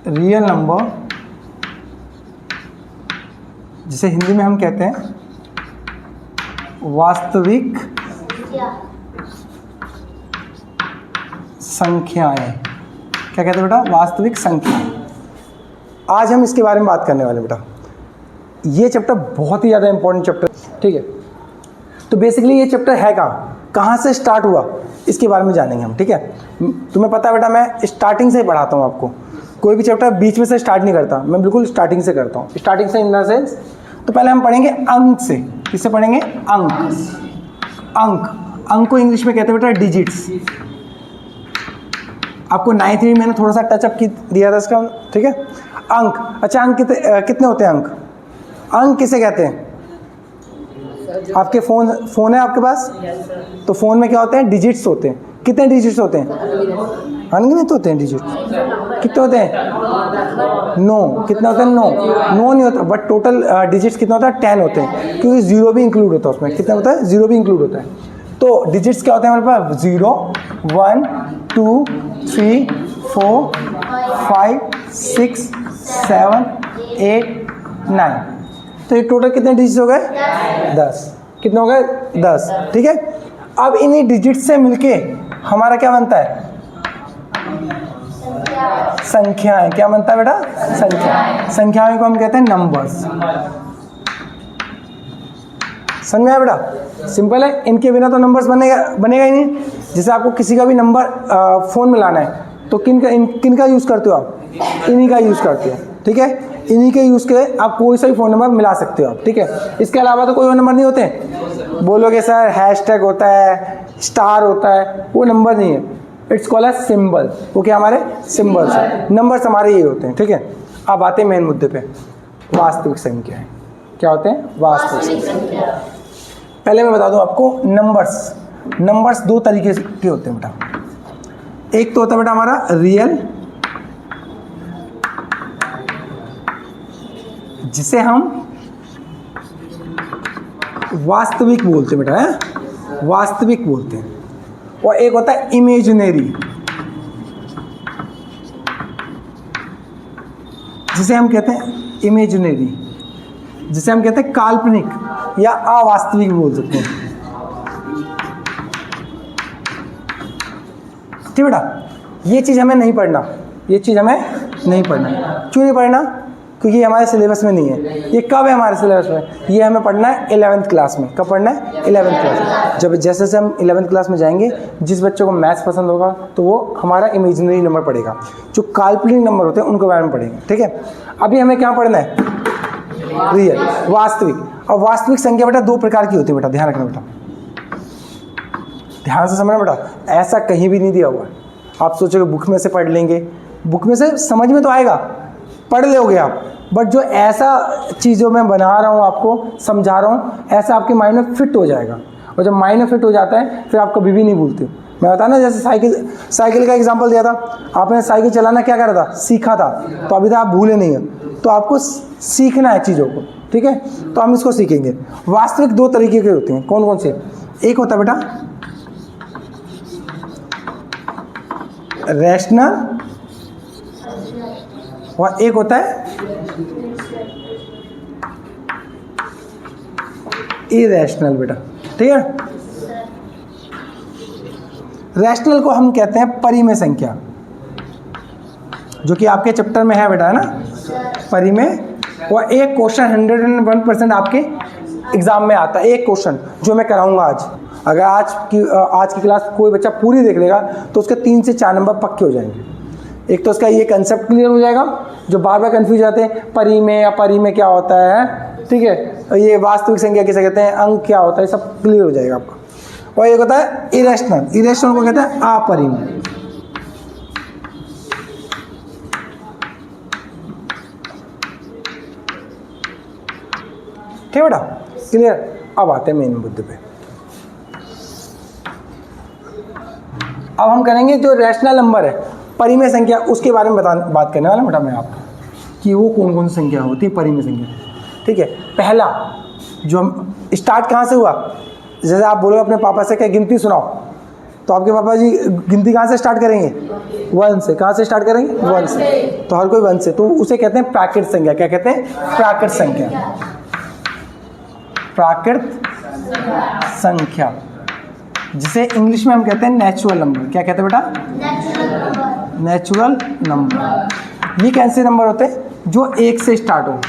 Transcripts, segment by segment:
Real number जिसे हिंदी में हम कहते हैं वास्तविक संख्याएं। क्या कहते हैं बेटा? वास्तविक संख्याएं। आज हम इसके बारे में बात करने वाले बेटा। ये चैप्टर बहुत ही ज़्यादा इंपॉर्टेंट चैप्टर, ठीक है। तो बेसिकली ये चैप्टर है कहाँ से स्टार्ट हुआ, इसके बारे में जानेंगे हम, ठीक है। तुम्हें पता है बेटा, मैं स्टार्टिंग से ही पढ़ाता हूँ आपको। कोई भी चैप्टर बीच में से स्टार्ट नहीं करता, मैं बिल्कुल स्टार्टिंग से करता हूँ। स्टार्टिंग से इन द सेंस, तो पहले हम पढ़ेंगे अंक से। किससे पढ़ेंगे? अंक। अंक को इंग्लिश में कहते हैं बेटा डिजिट्स। आपको 9th में मैंने थोड़ा सा टचअप दिया था इसका, ठीक है। अंक, अच्छा अंक कितने होते हैं? अंक किसे कहते हैं? आपके फ़ोन है आपके पास? तो फ़ोन में क्या होते हैं? डिजिट्स होते हैं। कितने डिजिट्स होते हैं? अनगिनत होते हैं डिजिट्स। कितने होते हैं? 9। कितने होते हैं? 9 नहीं होता, बट टोटल डिजिट्स कितना होता है? 10 होते हैं, क्योंकि जीरो भी इंक्लूड होता है उसमें। कितना होता है? जीरो भी इंक्लूड होता है। तो डिजिट्स क्या होते हैं हमारे पास? 0, 1, 2, 3, 4, 5, 6, 7, 8, 9। तो ये टोटल कितने डिजिट्स हो गए? 10। कितने हो गए? 10, ठीक है। अब इन्हीं डिजिट्स से मिलके हमारा क्या बनता है? संख्याएं। क्या बनता है बेटा? संख्याएं को हम कहते हैं नंबर्स। समझ में आया बेटा? सिंपल है, इनके बिना तो नंबर्स बनेगा ही नहीं। जैसे आपको किसी का भी नंबर फ़ोन में लाना है, तो किन का यूज़ करते हो आप? इन्हीं का यूज़ करते हो, ठीक है। इन्हीं के यूज़ के आप कोई सा भी फ़ोन नंबर मिला सकते हो आप, ठीक है। इसके अलावा तो कोई और नंबर नहीं होते। बोलोगे सर हैशटैग होता है, स्टार होता है, वो नंबर नहीं है। It's called as symbol. वो क्या? हमारे सिंबल्स हैं। नंबर्स हमारे ये होते हैं, ठीक है। अब आते हैं मेन मुद्दे पे, वास्तविक संख्याएं। क्या होते हैं? वास्तविक संख्या। पहले मैं बता दूं आपको, नंबर्स 2 तरीके के होते हैं बेटा। एक तो होता है बेटा हमारा रियल, जिसे हम वास्तविक बोलते हैं बेटा, है वास्तविक बोलते हैं। और एक होता है इमेजिनरी, जिसे हम कहते हैं इमेजिनरी, जिसे हम कहते हैं काल्पनिक या अवास्तविक बोल सकते हैं, ठीक बेटा। ये चीज़ हमें नहीं पढ़ना, क्यों नहीं पढ़ना? क्योंकि ये हमारे सिलेबस में नहीं है। ये कब है हमारे सिलेबस में? ये हमें पढ़ना है 11th क्लास में। कब पढ़ना है? 11th क्लास में। जब जैसे हम 11th क्लास में जाएंगे, जिस बच्चों को मैथ्स पसंद होगा तो वो हमारा इमेजिनरी नंबर पढ़ेगा। जो काल्पनिक नंबर होते हैं उनके बारे में पढ़ेंगे, ठीक है। अभी हमें क्या पढ़ना है? रियल, वास्तविक। और वास्तविक संख्या बेटा 2 प्रकार की होती है बेटा, ध्यान रखना बेटा, ध्यान से समझना बेटा। ऐसा कहीं भी नहीं दिया हुआ है। आप सोचोगे बुक में से पढ़ लेंगे, बुक में से समझ में तो आएगा, पढ़ लोगे आप, बट जो ऐसा चीज़ों में बना रहा हूँ, आपको समझा रहा हूँ, ऐसा आपके माइंड में फिट हो जाएगा। और जब माइंड में फिट हो जाता है फिर आप कभी भी नहीं भूलते। मैं बताया ना, जैसे साइकिल का एग्जांपल दिया था। आपने साइकिल चलाना क्या करा था? सीखा था। तो अभी तक आप भूले नहीं हैं, तो आपको सीखना है चीज़ों को, ठीक है। तो हम इसको सीखेंगे। वास्तविक 2 तरीके के होते हैं। कौन कौन से? एक होता है बेटा रैशनल, और एक होता है इरेशनल बेटा, ठीक है। रैशनल को हम कहते हैं परिमेय संख्या, जो कि आपके चैप्टर में है बेटा, है ना, परिमेय। और एक क्वेश्चन 101% आपके एग्जाम में आता है। एक क्वेश्चन जो मैं कराऊंगा आज, अगर आज की क्लास कोई बच्चा पूरी देख लेगा तो उसके 3 से 4 नंबर पक्के हो जाएंगे। एक तो उसका ये कंसेप्ट क्लियर हो जाएगा, जो बार बार कंफ्यूज आते हैं, परिमेय या परिमेय क्या होता है, ठीक है। ये वास्तविक संख्या किसे कहते हैं, अंक क्या होता है, सब क्लियर हो जाएगा आपका। और एक होता है इरेशनल, इरेशनल को कहते हैं अपरिमेय, ठीक है बेटा, क्लियर। अब आते हैं मेन मुद्दे पे। अब हम करेंगे जो रैशनल नंबर है, परिमेय संख्या, उसके बारे में बात करने वाला बेटा मैं आपको, कि वो कौन कौन सी संख्या होती है परिमेय संख्या, ठीक है। पहला जो हम स्टार्ट कहाँ से हुआ? जैसे आप बोलो अपने पापा से क्या गिनती सुनाओ, तो आपके पापा जी गिनती कहाँ से स्टार्ट करेंगे? 1 से। कहाँ से स्टार्ट करेंगे? 1 से। तो हर कोई 1 से, तो उसे कहते हैं प्राकृत संख्या। क्या कहते हैं? प्राकृत संख्या। प्राकृत संख्या, जिसे इंग्लिश में हम कहते हैं नेचुरल नंबर। क्या कहते हैं बेटा? Natural number. ये कैसे नंबर होते हैं? जो 1 से स्टार्ट हो।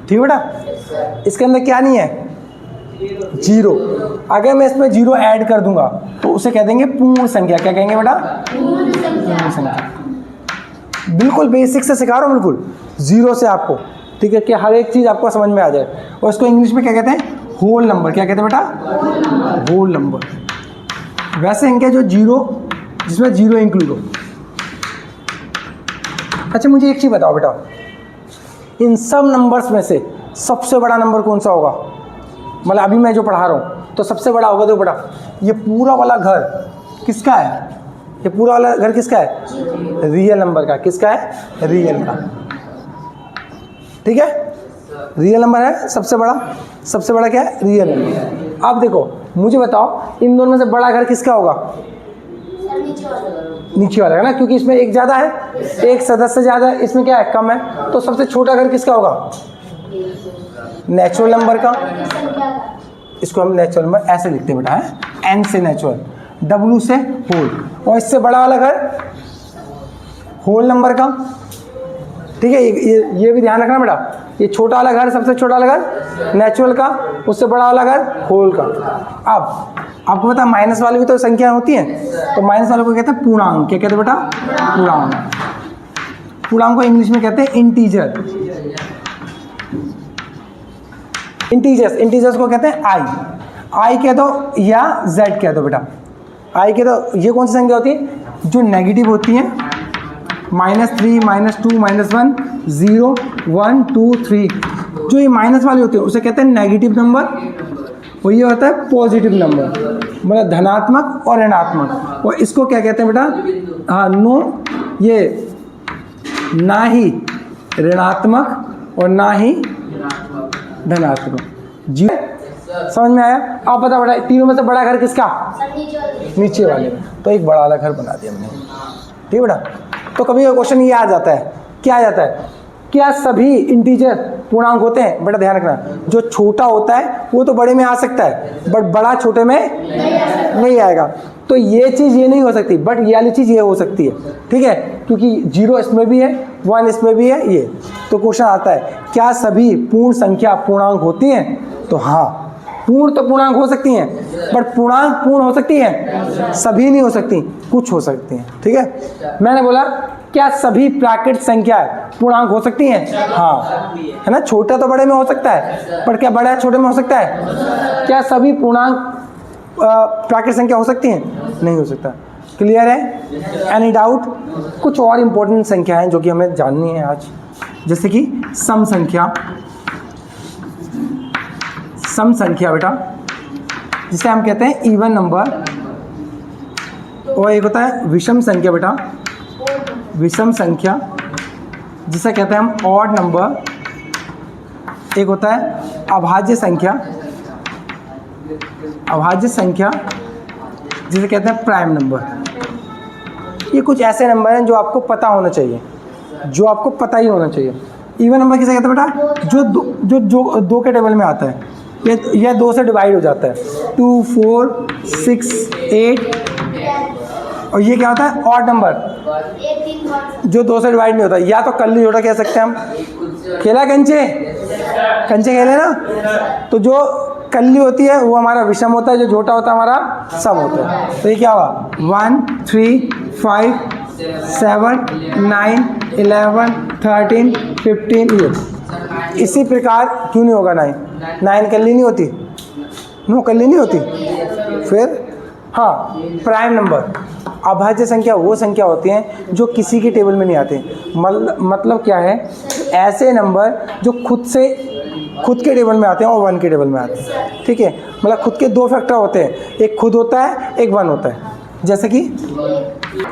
ठीक है बेटा? इसके अंदर क्या नहीं है? 0। अगर मैं इसमें 0 ऐड कर दूंगा तो उसे कह देंगे पूर्ण संख्या। क्या कहेंगे बेटा? पूर्ण संख्या। बिल्कुल बेसिक से सिखा रहा हूँ, बिल्कुल 0 से आपको, ठीक है, कि हर एक चीज़ आपको समझ में आ जाए। और इसको इंग्लिश में क्या कहते हैं? Whole number. क्या कहते हैं बेटा? Whole number. वैसे संख्या जो 0, जिसमें 0 इंक्लूड हो। अच्छा मुझे एक चीज़ बताओ बेटा, इन सब नंबर्स में से सबसे बड़ा नंबर कौन सा होगा? मतलब अभी मैं जो पढ़ा रहा हूँ तो सबसे बड़ा होगा। तो बेटा ये पूरा वाला घर किसका है? ये पूरा वाला घर किसका है? रियल नंबर का। किसका है? रियल का। ठीक है, रियल नंबर है सबसे बड़ा। सबसे बड़ा क्या है? Real number. अब देखो मुझे बताओ, इन दोनों में से बड़ा घर किसका होगा? नीचे वाला है ना, क्योंकि इसमें एक ज़्यादा है, एक सदस्य ज़्यादा है, इसमें क्या है? कम है। तो सबसे छोटा घर किसका होगा? नेचुरल नंबर का। इसको हम नेचुरल नंबर ऐसे लिखते हैं बेटा, है एन से नेचुरल, डब्ल्यू से होल। और इससे बड़ा वाला घर होल नंबर का। ठीक है, ये भी ध्यान रखना बेटा, ये छोटा वाला घर, सबसे छोटा वाला घर नेचुरल का, उससे बड़ा वाला घर होल का। अब आपको पता है माइनस वाली भी तो संख्या होती हैं, तो माइनस वाले को कहते हैं पूर्णांक। क्या कहते हैं बेटा? पूर्णांक। पूर्णांक को इंग्लिश में कहते हैं इंटीजर। इंटीजर्स को कहते हैं आई कह दो या जेड कह दो बेटा। आई कह दो। ये कौन सी संख्या होती है? जो नेगेटिव होती है, -3, -2, -1, 0, 1, 2, 3। जो ये माइनस वाली होती है उसे कहते हैं नेगेटिव नंबर। और ये होता है पॉजिटिव नंबर, मतलब धनात्मक और ऋणात्मक। और इसको क्या कहते हैं बेटा? हाँ, नो, ये ना ही ऋणात्मक और ना ही धनात्मक। जी समझ में आया? आप बता बेटा, तीनों में से बड़ा घर किसका? नीचे वाले। तो एक बड़ा वाला घर बना दिया हमने। ठीक है बेटा? तो कभी क्वेश्चन ये आ जाता है, क्या आ जाता है? क्या सभी इंटीजर पूर्णांक होते हैं? बेटा ध्यान रखना, जो छोटा होता है वो तो बड़े में आ सकता है, बट बड़ा छोटे में नहीं आएगा। तो ये चीज़ ये नहीं हो सकती, बट ये वाली चीज़ ये हो सकती है। ठीक है, क्योंकि 0 इसमें भी है, 1 इसमें भी है। ये तो क्वेश्चन आता है, क्या सभी पूर्ण संख्या पूर्णांक होती हैं? तो हाँ, पूर्ण तो पूर्णांक हो सकती हैं, बट पूर्णांक पूर्ण हो सकती हैं? सभी नहीं हो सकती, कुछ हो सकती हैं। ठीक है, मैंने बोला क्या सभी प्राकृत संख्याएं पूर्णांक हो सकती हैं? हाँ, है ना। छोटा तो बड़े में हो सकता है, पर क्या बड़ा छोटे में हो सकता है? क्या सभी पूर्णांक प्राकृत संख्या हो सकती हैं? नहीं हो सकता। क्लियर है? Any doubt? कुछ और इम्पोर्टेंट संख्या हैं जो कि हमें जाननी है आज, जैसे कि सम संख्या। सम संख्या बेटा, जिसे हम कहते हैं इवन नंबर। और एक होता है विषम संख्या बेटा, विषम संख्या, जिसे कहते हैं हम ऑड नंबर। एक होता है अभाज्य संख्या, अभाज्य संख्या जिसे कहते हैं प्राइम नंबर। ये कुछ ऐसे नंबर हैं जो आपको पता होना चाहिए, जो आपको पता ही होना चाहिए। इवन नंबर किसे कहते हैं बेटा? जो दो के टेबल में आता है, यह 2 से डिवाइड हो जाता है, 2, 4, 6, 8। और ये क्या होता है? ऑड नंबर, जो 2 से डिवाइड नहीं होता। या तो कल्ली जोड़ा कह सकते हैं हम। खेला कंचे? कंचे खेले ना? तो जो कल्ली होती है वो हमारा विषम होता है, जो छोटा होता है हमारा सम होता है। तो ये क्या हुआ? 1, 3, 5, 7, 9, 11, 13, 15। ये इसी प्रकार क्यों नहीं होगा? 9 कल्ली नहीं होती? नो, कल्ली नहीं होती। फिर हाँ, प्राइम नंबर, अभाज्य संख्या वो संख्या होती हैं जो किसी के टेबल में नहीं आते। मतलब क्या है? ऐसे नंबर जो खुद के टेबल में आते हैं और 1 के टेबल में आते हैं। ठीक है, मतलब खुद के 2 फैक्टर होते हैं, एक खुद होता है, एक 1 होता है। जैसे कि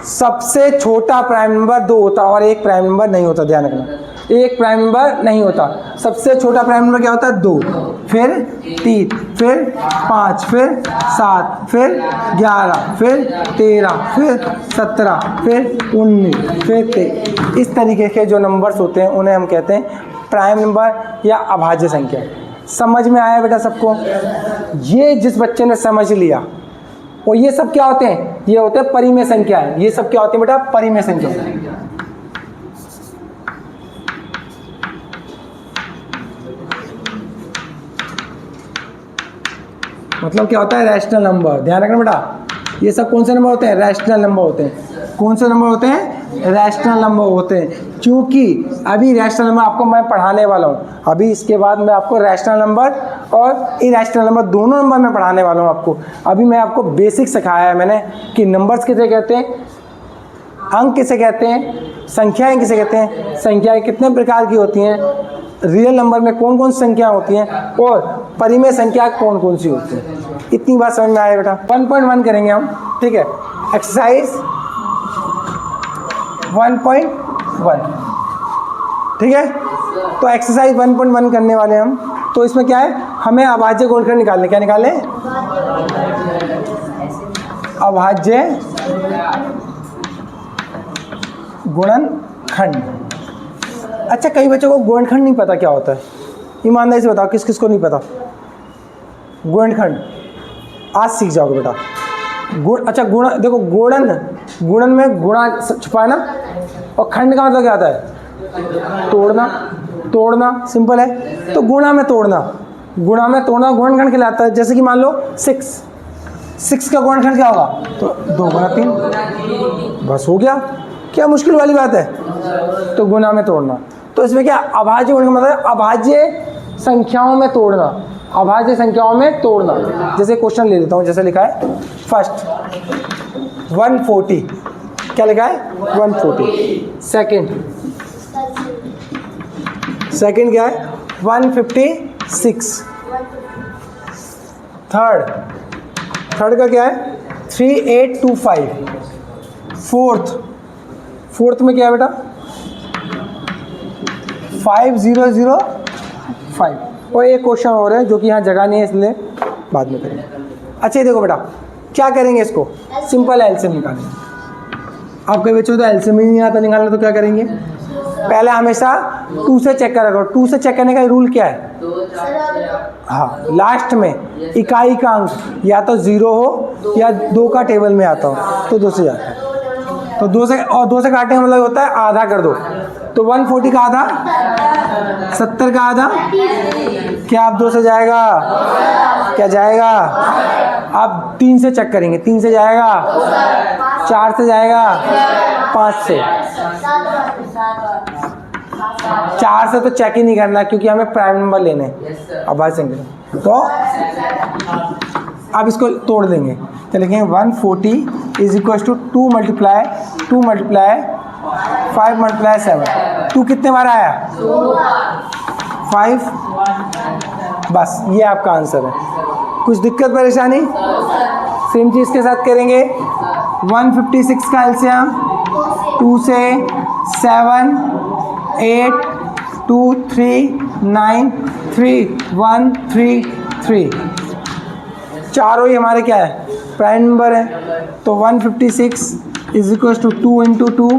सबसे छोटा प्राइम नंबर 2 होता है और एक प्राइम नंबर नहीं होता, ध्यान रखना। एक प्राइम नंबर नहीं होता। सबसे छोटा प्राइम नंबर क्या होता है? 2, फिर 3, फिर 5, फिर 7, फिर 11, फिर 13, फिर 17, फिर 19, फिर 23। इस तरीके के जो नंबर्स होते हैं उन्हें हम कहते हैं प्राइम नंबर या अभाज्य संख्या। समझ में आया बेटा सबको? ये जिस बच्चे ने समझ लिया, और ये सब क्या होते हैं? ये होते हैं परिमेय संख्याएं। ये सब क्या होते हैं बेटा? परिमेय संख्या। मतलब क्या होता है? Rational number. ध्यान रखना बेटा, ये सब कौन से नंबर होते हैं? रैशनल नंबर होते हैं। कौन से नंबर होते हैं? रैशनल नंबर होते हैं। क्योंकि अभी रैशनल नंबर आपको मैं पढ़ाने वाला हूँ। अभी इसके बाद मैं आपको रैशनल नंबर और इरैशनल नंबर दोनों नंबर मैं पढ़ाने वाला हूँ आपको। अभी मैं आपको बेसिक सिखाया है मैंने कि नंबर्स किसे कहते हैं, अंक किसे कहते हैं, संख्याएं किसे कहते हैं, संख्याएं कितने प्रकार की होती हैं, रियल नंबर में कौन कौन सी संख्याएं होती हैं, और परिमेय संख्या कौन कौन सी होती हैं। इतनी बात समझ में आए बेटा? 1.1 करेंगे हम, ठीक है? एक्सरसाइज 1.1, ठीक है? तो एक्सरसाइज 1.1 करने वाले हम। तो इसमें क्या है? हमें अभाज्य गुणनखंड निकालने। क्या निकालें? अभाज्य गुणनखंड। अच्छा, कई बच्चों को गुणनखंड नहीं पता क्या होता है। ईमानदारी से बताओ, किस किस को नहीं पता गुणनखंड? आज सीख जाओगे बेटा। अच्छा, गुण देखो, गुणन में गुणा छुपा है ना, और खंड का मतलब क्या आता है? तोड़ना सिंपल है। तो गुणा में तोड़ना गुणनखंड कहलाता है। जैसे कि मान लो 6 का गुणनखंड क्या होगा? तो 2 गुणा 3, बस हो गया। क्या मुश्किल वाली बात है? तो गुणा में तोड़ना। तो इसमें क्या अभाज्य गुणनखंड मतलब अभाज्य संख्याओं में तोड़ना, अभाज्य संख्याओं में तोड़ना। जैसे क्वेश्चन ले लेता हूँ, जैसे लिखा है फर्स्ट 140, क्या लिखा है? 140। सेकंड क्या है? 156। थर्ड का क्या है? 3825। फोर्थ में क्या है बेटा? 5005। और एक क्वेश्चन और है जो कि यहाँ जगह नहीं है, इसलिए बाद में करेंगे। अच्छा, ये देखो बेटा, क्या करेंगे? इसको सिंपल एलसीएम निकालेंगे। आपके बच्चों तो एलसीएम ही नहीं आता निकालना, तो क्या करेंगे? पहले हमेशा 2 से चेक करा करो। 2 से चेक करने का रूल क्या है? हाँ, लास्ट में इकाई का अंक या तो 0 हो या 2 का टेबल में आता हो तो 2 से जाता है। तो 2 से काटने का मतलब होता है आधा कर दो। तो 140 का आधा 70 का आधा, क्या आप 2 से जाएगा? क्या जाएगा? आप 3 से चेक करेंगे। 3 से जाएगा, 4 से जाएगा, 5 से। 4 से तो चेक ही नहीं करना, क्योंकि हमें प्राइम नंबर लेने हैं अभाज्य संख्या। तो अब इसको तोड़ देंगे। तो लिखेंगे 140 is equal to 2 multiply 5 multiply 7। 2 कितने बार आया? 5। बस ये आपका आंसर है। कुछ दिक्कत परेशानी? सेम चीज़ के साथ करेंगे। 156 का एलसीएम 2 से 7 8 2 3 9 3 1 3 3। चारों ही हमारे क्या है? प्राइम नंबर है। तो 156 is equal to 2 into 2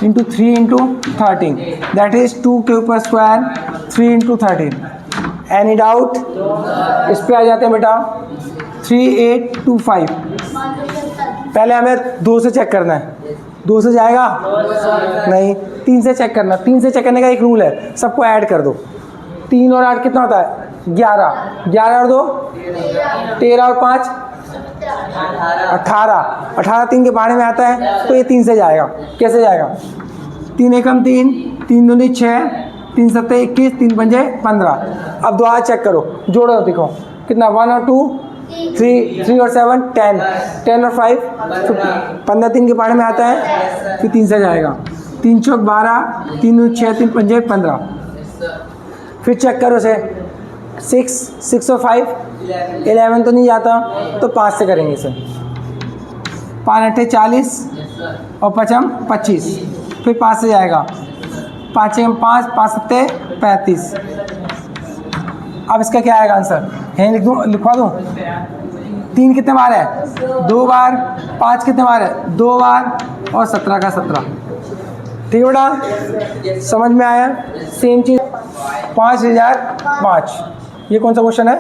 into 3 into 13, that is 2 के ऊपर स्क्वायर 3 इंटू 13। Any doubt? इस पे आ जाते हैं बेटा। 3825। पहले हमें 2 से चेक करना है। 2 से जाएगा? नहीं। 3 से चेक करना। 3 से चेक करने का एक रूल है, सबको ऐड कर दो। 3 और 8 कितना होता है? 11। 11 और 2 13 और 5 18। 18 3 के बारे में आता है, तो ये 3 से जाएगा। कैसे जाएगा? 3 एकम 3, 3 दूनी 6, 3 सत्ते 21, 3 पंजे 15। अब दोबारा चेक करो, जोड़ो, देखो कितना? 1 और 2 3 और 7 10, 10 और 5 15। 15 3 के बारे में आता है, फिर 3 से जाएगा। 3 चौक 12, 3 दूनी 6, 3 पंजे 15। फिर चेक करो से 6 और 5 11 तो नहीं जाता, तो 5 से करेंगे इसे। 5 8 40 और 5 25। फिर 5 से जाएगा 5 एकम 5, 5 सत्ते 35। अब इसका क्या आएगा आंसर? है लिखवा दूँ? 3 कितने बार है? 2 बार। 5 कितने बार है? 2 बार। और 17 का 17। ठीक है बेटा, समझ में आया? सेम चीज़ 5005। ये कौन सा क्वेश्चन है?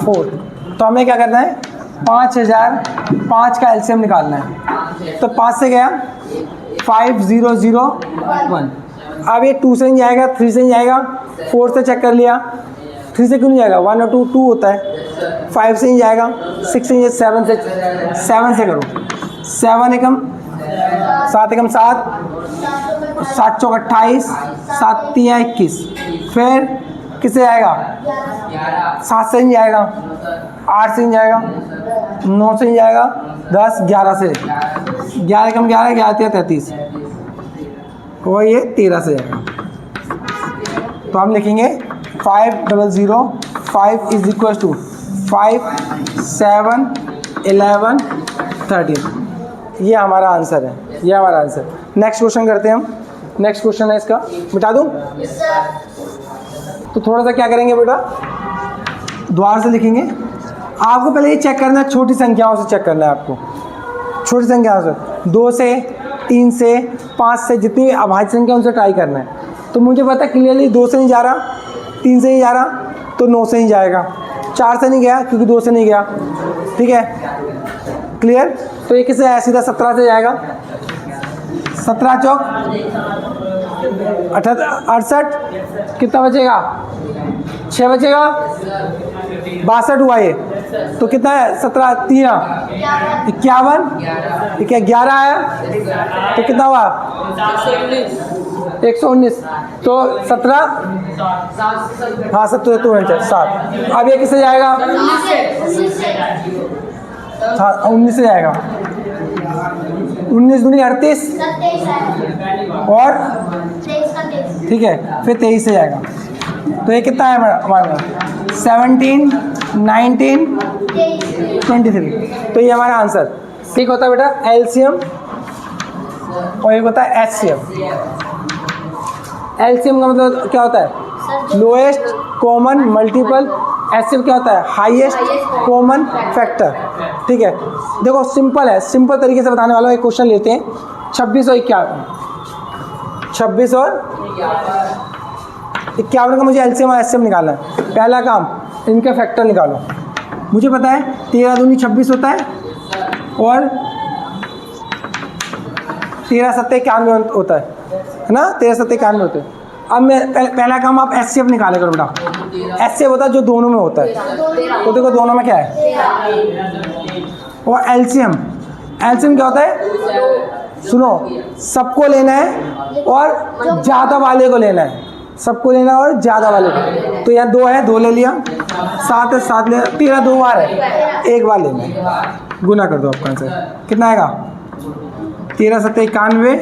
4। तो हमें क्या करना है? 5005 का एलसीएम निकालना है। तो 5 से गया 5001। अब ये 2 से नहीं जाएगा, 3 से नहीं जाएगा, 4 से चेक कर लिया। 3 से क्यों नहीं जाएगा? 1 और 2 होता है। 5 से नहीं जाएगा, 6 से नहीं, 7 से करो। 7 एकम 7 एकम 7, 7 चौक 28, 7 तिया 21। फिर किससे जाएगा? 7 से नहीं जाएगा, 8 से नहीं जाएगा, 9 से नहीं जाएगा, 10, 11 से। 11 एकम 11, 11 तिया 33। और ये 13 से जाएगा। तो हम लिखेंगे 5005 इज इक्वल टू 5, 7, 11, 13। ये हमारा आंसर है, ये हमारा आंसर। नेक्स्ट क्वेश्चन करते हैं हम। नेक्स्ट क्वेश्चन है इसका, मिटा दूँ? तो थोड़ा सा क्या करेंगे बेटा, द्वार से लिखेंगे। आपको पहले ये चेक करना है, छोटी संख्याओं से चेक करना है आपको, छोटी संख्याओं से। 2 से, 3 से, 5 से, जितनी अभाज्य संख्या उनसे ट्राई करना है। तो मुझे पता है क्लियरली 2 से नहीं जा रहा, 3 से नहीं जा रहा, तो 9 से नहीं जाएगा। 4 से नहीं गया क्योंकि 2 से नहीं गया। ठीक है, क्लियर? तो ये किससे आया? सीधा 17 से जाएगा। 17 चौक 68, कितना बचेगा? 6 बचेगा। 62 हुआ ये, तो कितना है? 17 3 51, ठीक है। 11 आया तो कितना हुआ? 119। तो 17, हाँ 7। अब ये किससे जाएगा? 19 से जाएगा। 19 दूनी 38 और ठीक है, फिर 23 से जाएगा। तो ये कितना है हमारा? 17, 19, 23। तो ये हमारा आंसर ठीक होता है बेटा, एलसीएम। और एक होता है एचसीएम। एलसीएम का मतलब क्या होता है? Lowest common multiple. एचसीएम क्या होता है? Highest common factor. ठीक है, देखो सिंपल है, सिंपल तरीके से बताने वाला एक क्वेश्चन लेते हैं। 26 और 51, 26 और 51 का मुझे एलसीएम और एचसीएम निकालना है। पहला काम, इनके फैक्टर निकालो। मुझे पता है 13 दूनी 26 होता है और 13 सत्ते 91 होता है ना? 13 सत्ते 91 होते हैं। अब मैं पहला काम आप एचसीएफ निकाले करो बेटा। एचसीएफ होता है जो दोनों में होता है। तो देखो दोनों में क्या है? और एलसीएम, एलसीएम क्या होता है? सुनो, सबको लेना है और ज़्यादा वाले को लेना है। सबको लेना और ज़्यादा वाले को। तो यहाँ 2 है, 2 ले लिया। 7 है, 7 ले। 13 2 बार है, 1 बार लेना है। गुना कर दो, आपका आंसर कितना आएगा? 13 सत्ते 91।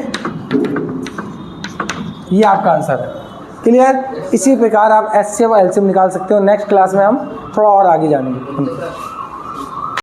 ये आपका आंसर है। क्लियर? इसी प्रकार आप एचसीएफ और एलसीएम निकाल सकते हो। नेक्स्ट क्लास में हम थोड़ा और आगे जानेंगे।